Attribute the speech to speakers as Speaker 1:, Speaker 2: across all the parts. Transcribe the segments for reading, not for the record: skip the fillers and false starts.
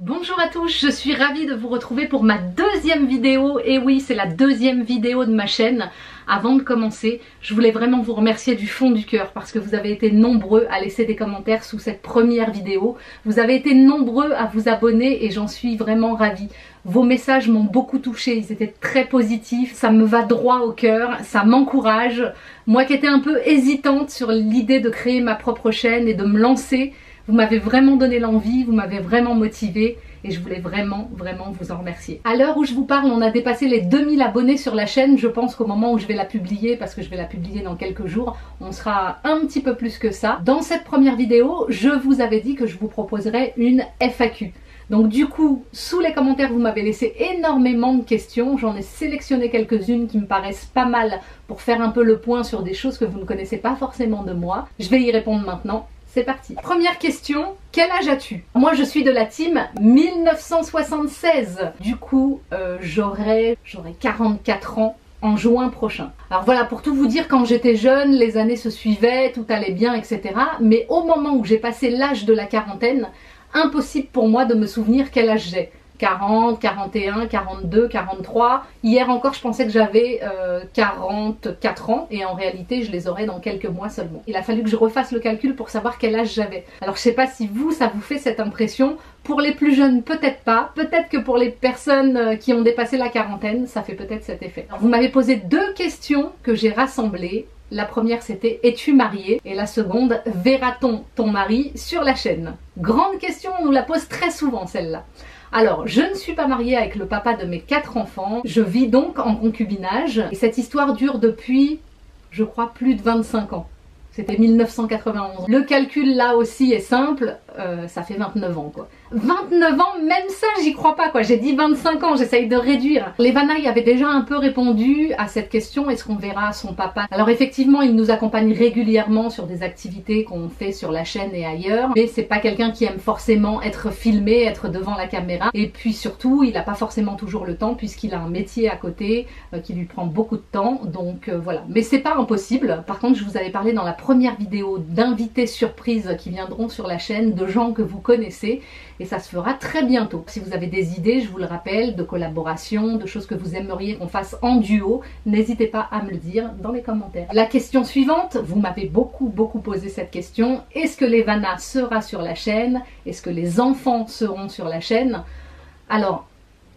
Speaker 1: Bonjour à tous, je suis ravie de vous retrouver pour ma deuxième vidéo. Et oui, c'est la deuxième vidéo de ma chaîne. Avant de commencer, je voulais vraiment vous remercier du fond du cœur parce que vous avez été nombreux à laisser des commentaires sous cette première vidéo. Vous avez été nombreux à vous abonner et j'en suis vraiment ravie. Vos messages m'ont beaucoup touchée, ils étaient très positifs, ça me va droit au cœur, ça m'encourage. Moi qui étais un peu hésitante sur l'idée de créer ma propre chaîne et de me lancer, vous m'avez vraiment donné l'envie, vous m'avez vraiment motivée et je voulais vraiment vous en remercier. À l'heure où je vous parle, on a dépassé les 2000 abonnés sur la chaîne. Je pense qu'au moment où je vais la publier, parce que je vais la publier dans quelques jours, on sera un petit peu plus que ça. Dans cette première vidéo, je vous avais dit que je vous proposerais une FAQ. Donc du coup, sous les commentaires, vous m'avez laissé énormément de questions. J'en ai sélectionné quelques-unes qui me paraissent pas mal pour faire un peu le point sur des choses que vous ne connaissez pas forcément de moi. Je vais y répondre maintenant. C'est parti. Première question, quel âge as-tu? Moi je suis de la team 1976. Du coup, j'aurai 44 ans en juin prochain. Alors voilà, pour tout vous dire, quand j'étais jeune, les années se suivaient, tout allait bien, etc. Mais au moment où j'ai passé l'âge de la quarantaine, impossible pour moi de me souvenir quel âge j'ai. 40, 41, 42, 43. Hier encore, je pensais que j'avais 44 ans et en réalité, je les aurais dans quelques mois seulement. Il a fallu que je refasse le calcul pour savoir quel âge j'avais. Alors, je sais pas si vous, ça vous fait cette impression. Pour les plus jeunes, peut-être pas. Peut-être que pour les personnes qui ont dépassé la quarantaine, ça fait peut-être cet effet. Alors, vous m'avez posé deux questions que j'ai rassemblées. La première c'était « Es-tu marié ?» et la seconde « Verra-t-on ton mari sur la chaîne ?» Grande question, on nous la pose très souvent celle-là. Alors, je ne suis pas mariée avec le papa de mes 4 enfants, je vis donc en concubinage et cette histoire dure depuis, je crois, plus de 25 ans. C'était 1991. Le calcul là aussi est simple, ça fait 29 ans quoi. 29 ans, même ça j'y crois pas quoi, j'ai dit 25 ans, j'essaye de réduire. Les Vanailles avaient déjà un peu répondu à cette question, est-ce qu'on verra son papa? Alors effectivement il nous accompagne régulièrement sur des activités qu'on fait sur la chaîne et ailleurs, mais c'est pas quelqu'un qui aime forcément être filmé, être devant la caméra, et puis surtout il n'a pas forcément toujours le temps puisqu'il a un métier à côté qui lui prend beaucoup de temps, donc voilà. Mais c'est pas impossible, par contre je vous avais parlé dans la première vidéo d'invités surprises qui viendront sur la chaîne, de gens que vous connaissez, et ça se fera très bientôt. Si vous avez des idées, je vous le rappelle, de collaboration, de choses que vous aimeriez qu'on fasse en duo, n'hésitez pas à me le dire dans les commentaires. La question suivante, vous m'avez beaucoup posé cette question, est-ce que Levana sera sur la chaîne? Est-ce que les enfants seront sur la chaîne? Alors,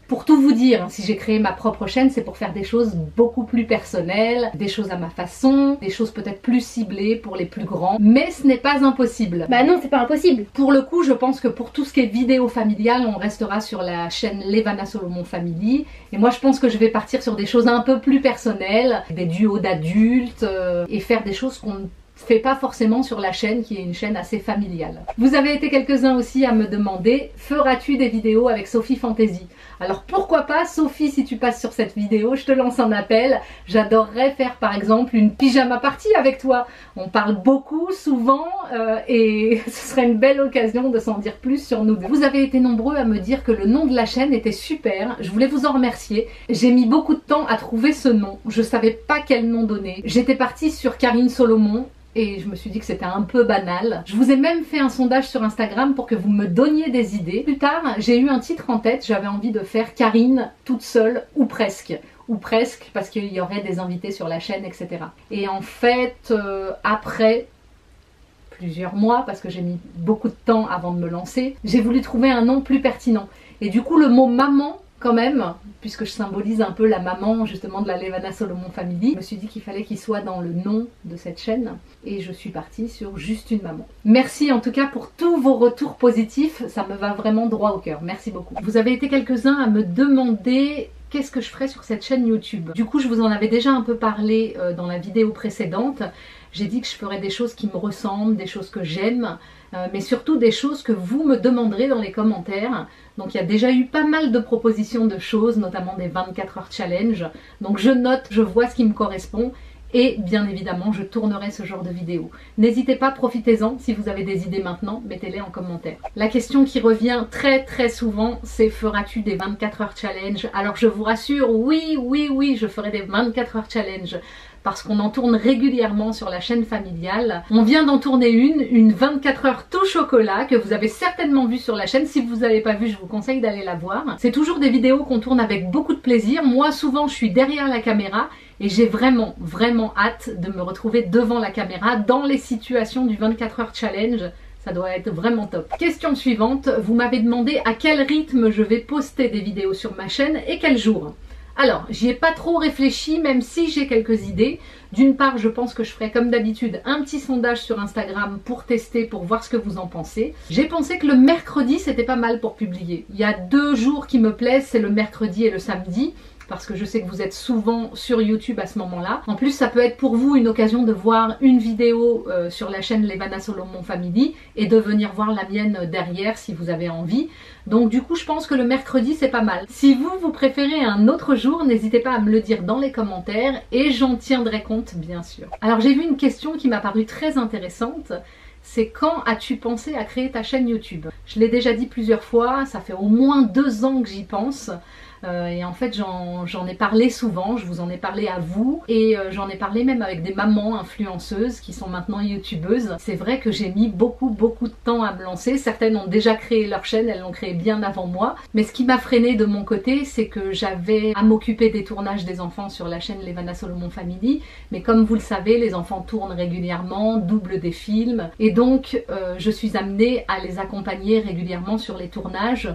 Speaker 1: pour tout vous dire, si j'ai créé ma propre chaîne, c'est pour faire des choses beaucoup plus personnelles, des choses à ma façon, des choses peut-être plus ciblées pour les plus grands, mais ce n'est pas impossible.
Speaker 2: Bah non, c'est pas impossible.
Speaker 1: Pour le coup, je pense que pour tout ce qui est vidéo familiale, on restera sur la chaîne Levana Solomon Family, et moi je pense que je vais partir sur des choses un peu plus personnelles, des duos d'adultes, et faire des choses qu'on ne fait pas forcément sur la chaîne qui est une chaîne assez familiale. Vous avez été quelques-uns aussi à me demander, feras-tu des vidéos avec Sophie Fantasy? Alors pourquoi pas Sophie, si tu passes sur cette vidéo, je te lance un appel. J'adorerais faire par exemple une pyjama party avec toi. On parle beaucoup, souvent, et ce serait une belle occasion de s'en dire plus sur nous deux. Vous avez été nombreux à me dire que le nom de la chaîne était super. Je voulais vous en remercier. J'ai mis beaucoup de temps à trouver ce nom. Je savais pas quel nom donner. J'étais partie sur Karine Solomon. Et je me suis dit que c'était un peu banal. Je vous ai même fait un sondage sur Instagram pour que vous me donniez des idées. Plus tard, j'ai eu un titre en tête, j'avais envie de faire Karine toute seule ou presque. Ou presque, parce qu'il y aurait des invités sur la chaîne, etc. Et en fait, après plusieurs mois, parce que j'ai mis beaucoup de temps avant de me lancer, j'ai voulu trouver un nom plus pertinent. Et du coup, le mot maman, quand même, puisque je symbolise un peu la maman justement de la Levana Solomon Family, je me suis dit qu'il fallait qu'il soit dans le nom de cette chaîne et je suis partie sur juste une maman. Merci en tout cas pour tous vos retours positifs, ça me va vraiment droit au cœur, merci beaucoup. Vous avez été quelques-uns à me demander qu'est-ce que je ferais sur cette chaîne YouTube. Du coup je vous en avais déjà un peu parlé dans la vidéo précédente. J'ai dit que je ferais des choses qui me ressemblent, des choses que j'aime, mais surtout des choses que vous me demanderez dans les commentaires. Donc il y a déjà eu pas mal de propositions de choses, notamment des 24 heures challenge. Donc je note, je vois ce qui me correspond et bien évidemment je tournerai ce genre de vidéo. N'hésitez pas, profitez-en, si vous avez des idées maintenant, mettez-les en commentaire. La question qui revient très souvent, c'est feras-tu des 24 heures challenge? Alors je vous rassure, oui, je ferai des 24 heures challenge. parce qu'on en tourne régulièrement sur la chaîne familiale. On vient d'en tourner une 24 heures tout chocolat, que vous avez certainement vu sur la chaîne. Si vous n'avez pas vu, je vous conseille d'aller la voir. C'est toujours des vidéos qu'on tourne avec beaucoup de plaisir. Moi, souvent, je suis derrière la caméra et j'ai vraiment hâte de me retrouver devant la caméra dans les situations du 24 heures challenge. Ça doit être vraiment top. Question suivante, vous m'avez demandé à quel rythme je vais poster des vidéos sur ma chaîne et quel jour. Alors, j'y ai pas trop réfléchi, même si j'ai quelques idées. D'une part, je pense que je ferai comme d'habitude un petit sondage sur Instagram pour tester, pour voir ce que vous en pensez. J'ai pensé que le mercredi, c'était pas mal pour publier. Il y a 2 jours qui me plaisent, c'est le mercredi et le samedi, parce que je sais que vous êtes souvent sur YouTube à ce moment-là. En plus, ça peut être pour vous une occasion de voir une vidéo sur la chaîne Levana Solomon Family et de venir voir la mienne derrière si vous avez envie. Donc du coup, je pense que le mercredi, c'est pas mal. Si vous préférez un autre jour, n'hésitez pas à me le dire dans les commentaires et j'en tiendrai compte, bien sûr. Alors j'ai vu une question qui m'a paru très intéressante. C'est quand as-tu pensé à créer ta chaîne YouTube? Je l'ai déjà dit plusieurs fois, ça fait au moins 2 ans que j'y pense. Et en fait j'en ai parlé souvent, je vous en ai parlé à vous et j'en ai parlé même avec des mamans influenceuses qui sont maintenant youtubeuses. C'est vrai que j'ai mis beaucoup de temps à me lancer. Certaines ont déjà créé leur chaîne, elles l'ont créée bien avant moi, mais ce qui m'a freinée de mon côté, c'est que j'avais à m'occuper des tournages des enfants sur la chaîne Levana Solomon Family, mais comme vous le savez, les enfants tournent régulièrement, doublent des films et donc je suis amenée à les accompagner régulièrement sur les tournages,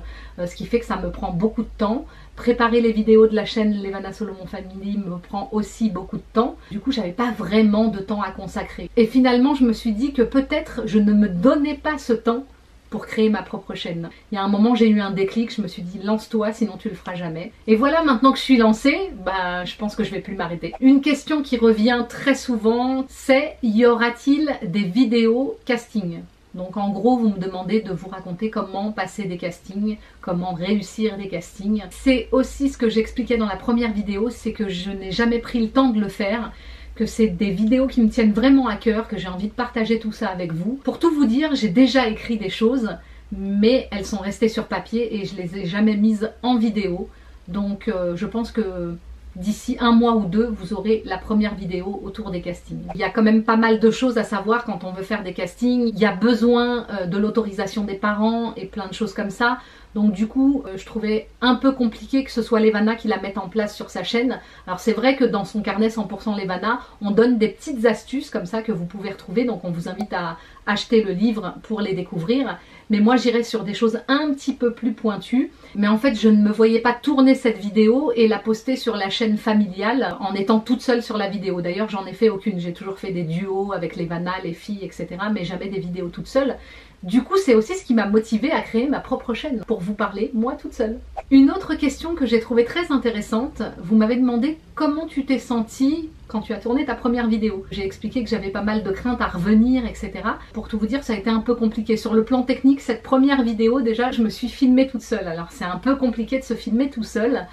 Speaker 1: ce qui fait que ça me prend beaucoup de temps. Préparer les vidéos de la chaîne Levana Solomon Family me prend aussi beaucoup de temps. Du coup, j'avais pas vraiment de temps à consacrer. Et finalement, je me suis dit que peut-être je ne me donnais pas ce temps pour créer ma propre chaîne. Il y a un moment, j'ai eu un déclic, je me suis dit lance-toi, sinon tu le feras jamais. Et voilà, maintenant que je suis lancée, je pense que je vais plus m'arrêter. Une question qui revient très souvent, c'est y aura-t-il des vidéos casting? Donc en gros, vous me demandez de vous raconter comment passer des castings, comment réussir des castings. C'est aussi ce que j'expliquais dans la première vidéo, c'est que je n'ai jamais pris le temps de le faire, que c'est des vidéos qui me tiennent vraiment à cœur, que j'ai envie de partager tout ça avec vous. Pour tout vous dire, j'ai déjà écrit des choses, mais elles sont restées sur papier et je les ai jamais mises en vidéo. Donc je pense que d'ici 1 mois ou 2, vous aurez la première vidéo autour des castings. Il y a quand même pas mal de choses à savoir quand on veut faire des castings. Il y a besoin de l'autorisation des parents et plein de choses comme ça. Donc du coup, je trouvais un peu compliqué que ce soit Levana qui la mette en place sur sa chaîne. Alors c'est vrai que dans son carnet 100% Levana, on donne des petites astuces comme ça que vous pouvez retrouver. Donc on vous invite à acheter le livre pour les découvrir. Mais moi j'irai sur des choses un petit peu plus pointues. Mais en fait je ne me voyais pas tourner cette vidéo et la poster sur la chaîne familiale en étant toute seule sur la vidéo. D'ailleurs j'en ai fait aucune, j'ai toujours fait des duos avec Levana, les filles, etc. Mais jamais des vidéos toute seule. Du coup, c'est aussi ce qui m'a motivée à créer ma propre chaîne, pour vous parler, moi toute seule. Une autre question que j'ai trouvée très intéressante, vous m'avez demandé comment tu t'es sentie quand tu as tourné ta première vidéo. J'ai expliqué que j'avais pas mal de craintes à revenir, etc. Pour tout vous dire, ça a été un peu compliqué. Sur le plan technique, cette première vidéo, déjà, je me suis filmée toute seule. Alors c'est un peu compliqué de se filmer tout seul.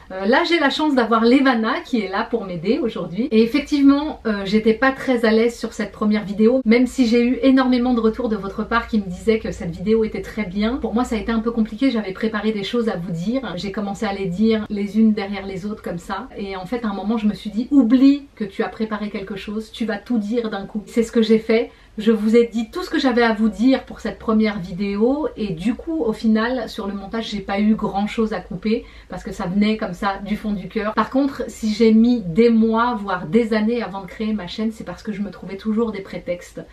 Speaker 1: Là j'ai la chance d'avoir Levana qui est là pour m'aider aujourd'hui et effectivement j'étais pas très à l'aise sur cette première vidéo, même si j'ai eu énormément de retours de votre part qui me disaient que cette vidéo était très bien. Pour moi ça a été un peu compliqué, j'avais préparé des choses à vous dire, j'ai commencé à les dire les unes derrière les autres comme ça et en fait à un moment je me suis dit oublie que tu as préparé quelque chose, tu vas tout dire d'un coup. C'est ce que j'ai fait. Je vous ai dit tout ce que j'avais à vous dire pour cette première vidéo et du coup au final sur le montage j'ai pas eu grand chose à couper parce que ça venait comme ça du fond du cœur. Par contre si j'ai mis des mois voire des années avant de créer ma chaîne, c'est parce que je me trouvais toujours des prétextes.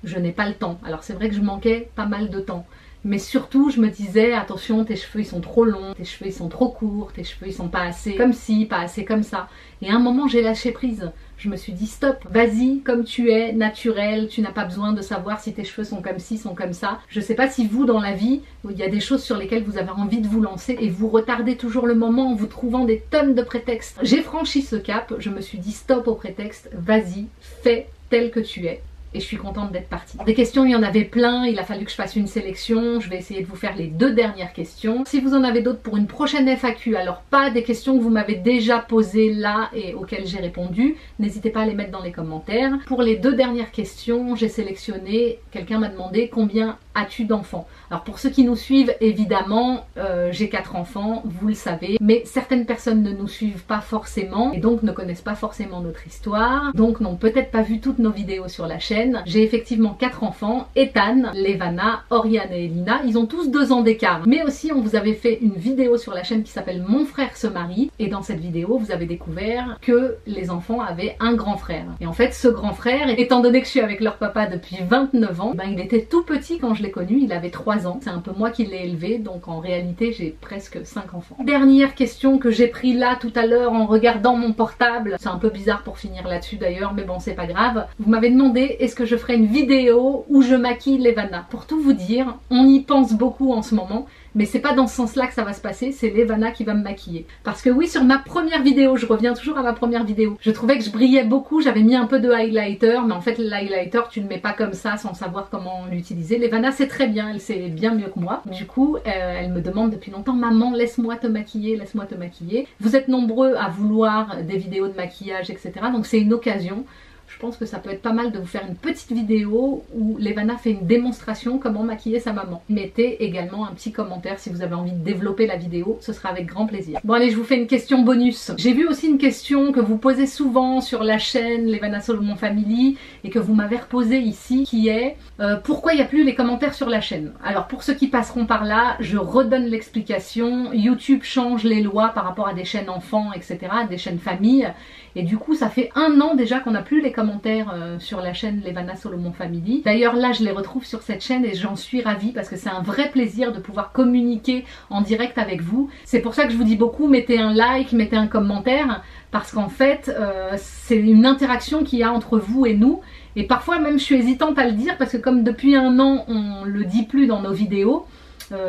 Speaker 1: Je n'ai pas le temps. Alors c'est vrai que je manquais pas mal de temps. Mais surtout je me disais attention tes cheveux ils sont trop longs, tes cheveux ils sont trop courts, tes cheveux ils sont pas assez comme ci, pas assez comme ça. Et à un moment j'ai lâché prise. Je me suis dit stop, vas-y comme tu es, naturel, tu n'as pas besoin de savoir si tes cheveux sont comme ci, sont comme ça. Je sais pas si vous dans la vie, il y a des choses sur lesquelles vous avez envie de vous lancer et vous retardez toujours le moment en vous trouvant des tonnes de prétextes. J'ai franchi ce cap, je me suis dit stop aux prétextes, vas-y, fais tel que tu es. Et je suis contente d'être partie. Des questions, il y en avait plein, il a fallu que je fasse une sélection. Je vais essayer de vous faire les 2 dernières questions. Si vous en avez d'autres pour une prochaine FAQ, alors pas des questions que vous m'avez déjà posées là et auxquelles j'ai répondu, n'hésitez pas à les mettre dans les commentaires. Pour les 2 dernières questions, j'ai sélectionné, quelqu'un m'a demandé combien as-tu d'enfants? Alors pour ceux qui nous suivent, évidemment, j'ai 4 enfants, vous le savez, mais certaines personnes ne nous suivent pas forcément et donc ne connaissent pas forcément notre histoire, donc n'ont peut-être pas vu toutes nos vidéos sur la chaîne. J'ai effectivement 4 enfants, Ethan, Levana, Oriane et Elina, ils ont tous 2 ans d'écart. Mais aussi on vous avait fait une vidéo sur la chaîne qui s'appelle Mon frère se marie, et dans cette vidéo vous avez découvert que les enfants avaient un grand frère. Et en fait ce grand frère, étant donné que je suis avec leur papa depuis 29 ans, ben, il était tout petit quand je l'ai connu, il avait 3 ans. C'est un peu moi qui l'ai élevé, donc en réalité j'ai presque 5 enfants. Dernière question que j'ai pris là tout à l'heure en regardant mon portable, c'est un peu bizarre pour finir là-dessus d'ailleurs, mais bon c'est pas grave. Vous m'avez demandé est-ce que je ferais une vidéo où je maquille Levana. Pour tout vous dire, on y pense beaucoup en ce moment, mais c'est pas dans ce sens-là que ça va se passer, c'est Levana qui va me maquiller. Parce que oui, sur ma première vidéo, je reviens toujours à ma première vidéo, je trouvais que je brillais beaucoup, j'avais mis un peu de highlighter, mais en fait l'highlighter tu le mets pas comme ça sans savoir comment l'utiliser. Levana c'est très bien, elle sait bien mieux que moi. Du coup, elle me demande depuis longtemps, maman laisse-moi te maquiller, laisse-moi te maquiller. Vous êtes nombreux à vouloir des vidéos de maquillage, etc. Donc c'est une occasion. Je pense que ça peut être pas mal de vous faire une petite vidéo où Levana fait une démonstration comment maquiller sa maman. Mettez également un petit commentaire si vous avez envie de développer la vidéo, ce sera avec grand plaisir. Bon allez, je vous fais une question bonus. J'ai vu aussi une question que vous posez souvent sur la chaîne Levana Solomon Family et que vous m'avez reposée ici, qui est pourquoi il n'y a plus les commentaires sur la chaîne. Alors pour ceux qui passeront par là, je redonne l'explication. YouTube change les lois par rapport à des chaînes enfants, etc., des chaînes famille. Et du coup, ça fait 1 an déjà qu'on n'a plus les commentaires sur la chaîne Levana Solomon Family. D'ailleurs, là, je les retrouve sur cette chaîne et j'en suis ravie parce que c'est un vrai plaisir de pouvoir communiquer en direct avec vous. C'est pour ça que je vous dis beaucoup, mettez un like, mettez un commentaire, parce qu'en fait, c'est une interaction qu'il y a entre vous et nous. Et parfois même, je suis hésitante à le dire parce que comme depuis 1 an, on le dit plus dans nos vidéos,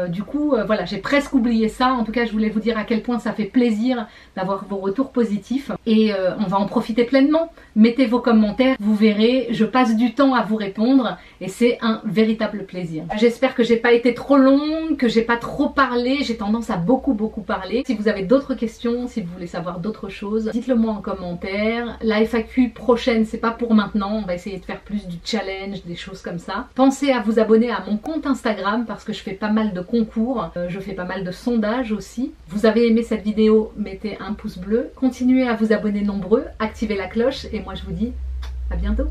Speaker 1: du coup voilà, j'ai presque oublié ça. En tout cas je voulais vous dire à quel point ça fait plaisir d'avoir vos retours positifs et on va en profiter pleinement. Mettez vos commentaires, vous verrez, je passe du temps à vous répondre et c'est un véritable plaisir. J'espère que j'ai pas été trop longue, que j'ai pas trop parlé, j'ai tendance à beaucoup parler. Si vous avez d'autres questions, si vous voulez savoir d'autres choses, dites-le moi en commentaire. La FAQ prochaine, c'est pas pour maintenant, on va essayer de faire plus du challenge, des choses comme ça. Pensez à vous abonner à mon compte Instagram parce que je fais pas mal de concours, je fais pas mal de sondages aussi. Vous avez aimé cette vidéo, mettez un pouce bleu, continuez à vous abonner nombreux, activez la cloche et moi je vous dis à bientôt.